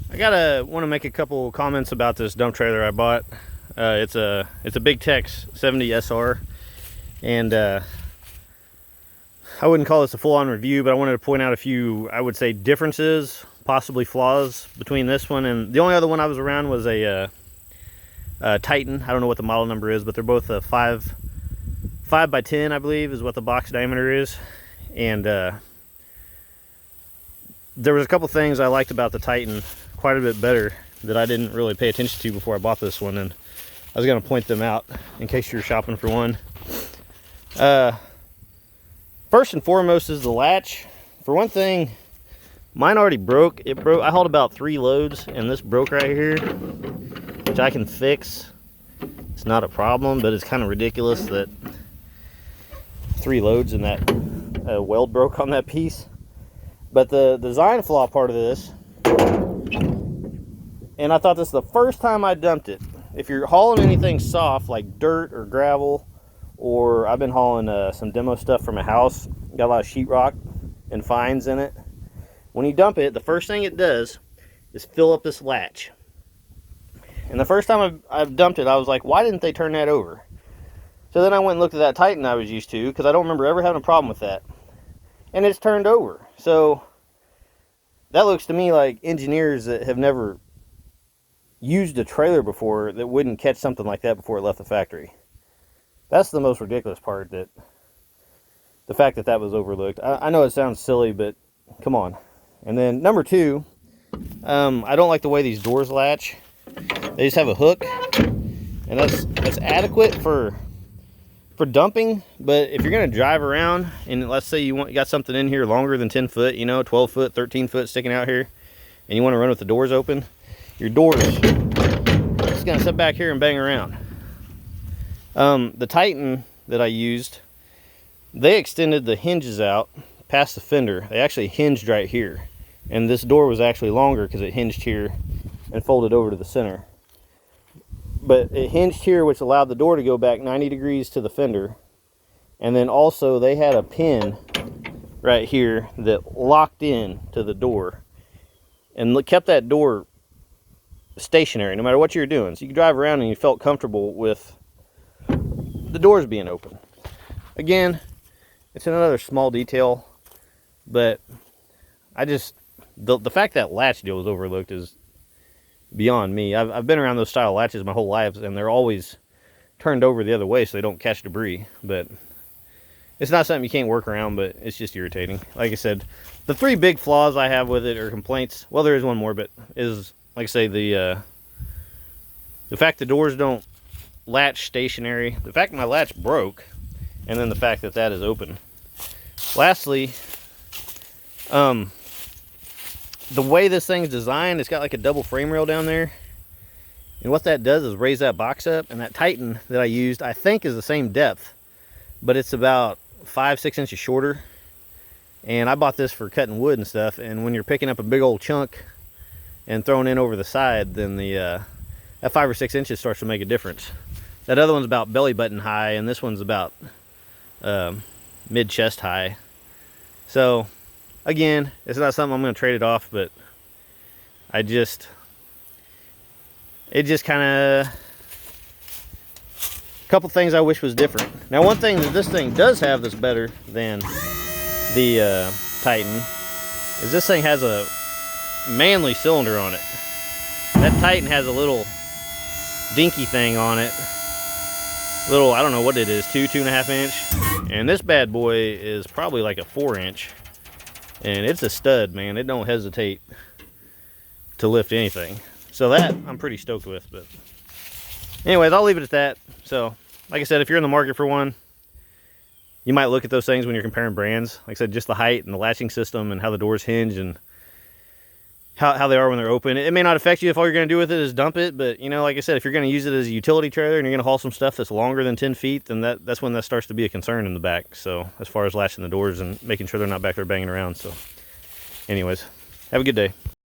Want to make a couple comments about this dump trailer I bought. It's a Big Tex 70 SR, and I wouldn't call this a full-on review, but I wanted to point out a few, I would say, differences, possibly flaws between this one and the only other one I was around was a Titan. I don't know what the model number is, but they're both a 5 by 10, I believe, is what the box diameter is. And there was a couple things I liked about the Titan quite a bit better that I didn't really pay attention to before I bought this one, and I was going to point them out in case you're shopping for one. First and foremost is the latch. For one thing, mine already broke. It broke. I hauled about 3 loads, and this broke right here, which I can fix. It's not a problem, but it's kind of ridiculous that 3 loads and that weld broke on that piece. But the design flaw part of this, and I thought this the first time I dumped it, if you're hauling anything soft like dirt or gravel, or I've been hauling some demo stuff from a house, got a lot of sheetrock and fines in it. When you dump it, the first thing it does is fill up this latch. And the first time I've dumped it, I was like, why didn't they turn that over? So then I went and looked at that Titan I was used to, because I don't remember ever having a problem with that. And it's turned over. So that looks to me like engineers that have never used a trailer before that wouldn't catch something like that before it left the factory. That's the most ridiculous part, that the fact that that was overlooked. I know it sounds silly, but come on. And then number 2, I don't like the way these doors latch. They just have a hook, and that's adequate for dumping. But if you're going to drive around, and let's say you got something in here longer than 10 foot, 12 foot, 13 foot sticking out here, and you want to run with the doors open, your doors just going to sit back here and bang around. The Titan that I used, they extended the hinges out past the fender. They actually hinged right here, and this door was actually longer because it hinged here and folded over to the center. But it hinged here, which allowed the door to go back 90 degrees to the fender. And then also they had a pin right here that locked in to the door and kept that door stationary no matter what you're doing. So you could drive around and you felt comfortable with the doors being open. Again, it's another small detail, but the fact that latch deal was overlooked is beyond me. I've been around those style latches my whole life, and they're always turned over the other way so they don't catch debris. But it's not something you can't work around, but it's just irritating. Like I said, the 3 big flaws I have with it, or complaints, well, there is one more, but is, like I say, the fact the doors don't latch stationary, the fact my latch broke, and then the fact that that is open. Lastly, the way this thing's designed, it's got like a double frame rail down there, and what that does is raise that box up. And that Titan that I used, I think, is the same depth, but it's about 5-6 inches shorter. And I bought this for cutting wood and stuff, and when you're picking up a big old chunk and throwing in over the side, then that 5 or 6 inches starts to make a difference. That other one's about belly button high, and this one's about mid chest high. So again, it's not something I'm going to trade it off, but it just kind of, a couple things I wish was different. Now, one thing that this thing does have that's better than the Titan is this thing has a manly cylinder on it. That Titan has a little dinky thing on it. Little, I don't know what it is, 2.5 inch. And this bad boy is probably like a 4 inch. And it's a stud, man. It don't hesitate to lift anything. So that I'm pretty stoked with. But anyways, I'll leave it at that. So, like I said, if you're in the market for one, you might look at those things when you're comparing brands. Like I said, just the height and the latching system and how the doors hinge and how they are when they're open. It may not affect you if all you're going to do with it is dump it, but like I said, if you're going to use it as a utility trailer and you're going to haul some stuff that's longer than 10 feet, then that's when that starts to be a concern in the back. So as far as latching the doors and making sure they're not back there banging around. So anyways, have a good day.